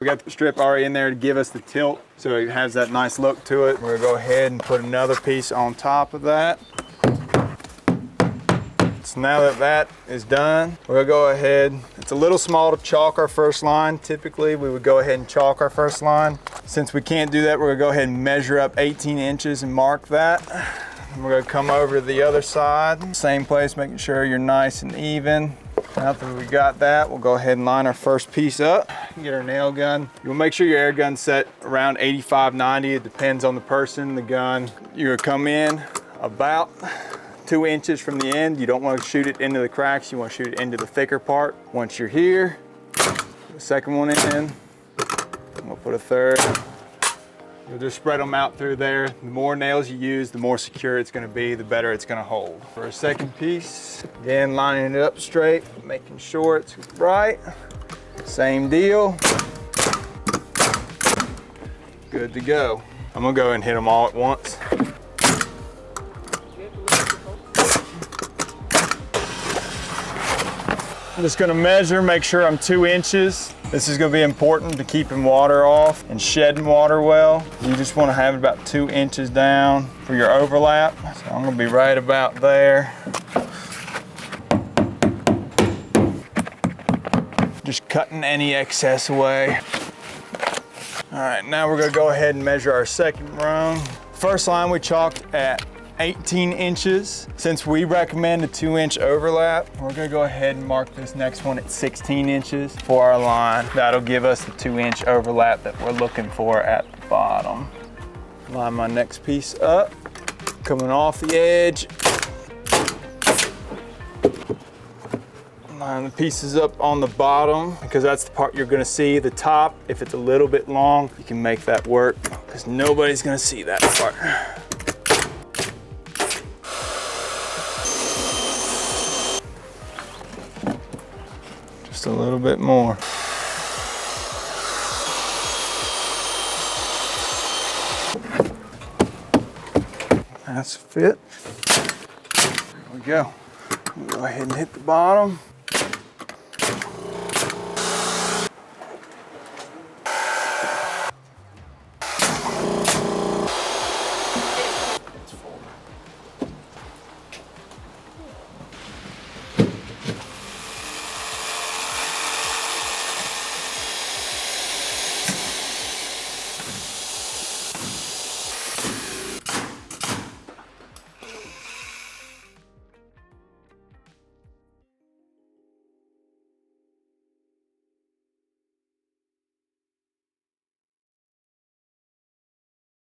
We got the strip already in there to give us the tilt, so it has that nice look to it. We're gonna go ahead and put another piece on top of that. So now that that is done, we're gonna go ahead. It's a little small to chalk our first line. Typically, we would go ahead and chalk our first line. Since we can't do that, we're gonna go ahead and measure up 18 inches and mark that. And we're gonna come over to the other side. Same place, making sure you're nice and even. Now that we got that, we'll go ahead and line our first piece up. Get our nail gun. You'll make sure your air gun's set around 85, 90. It depends on the person, the gun. You're gonna come in about 2 inches from the end. You don't want to shoot it into the cracks. You want to shoot it into the thicker part. Once you're here, put the second one in. We'll put a third. You'll just spread them out through there. The more nails you use, the more secure it's going to be, the better it's going to hold. For a second piece, again, lining it up straight, making sure it's right. Same deal. Good to go. I'm going to go ahead and hit them all at once. I'm just gonna measure, make sure I'm 2 inches. This is gonna be important to keeping water off and shedding water well. You just wanna have it about 2 inches down for your overlap. So I'm gonna be right about there. Just cutting any excess away. All right, now we're gonna go ahead and measure our second rung. First line we chalked at 18 inches. Since we recommend a 2-inch overlap, we're gonna go ahead and mark this next one at 16 inches for our line. That'll give us the 2-inch overlap that we're looking for at the bottom. Line my next piece up, coming off the edge. Line the pieces up on the bottom because that's the part you're gonna see. The top, if it's a little bit long, you can make that work because nobody's gonna see that part. Just a little bit more. That's a fit. There we go. We'll go ahead and hit the bottom.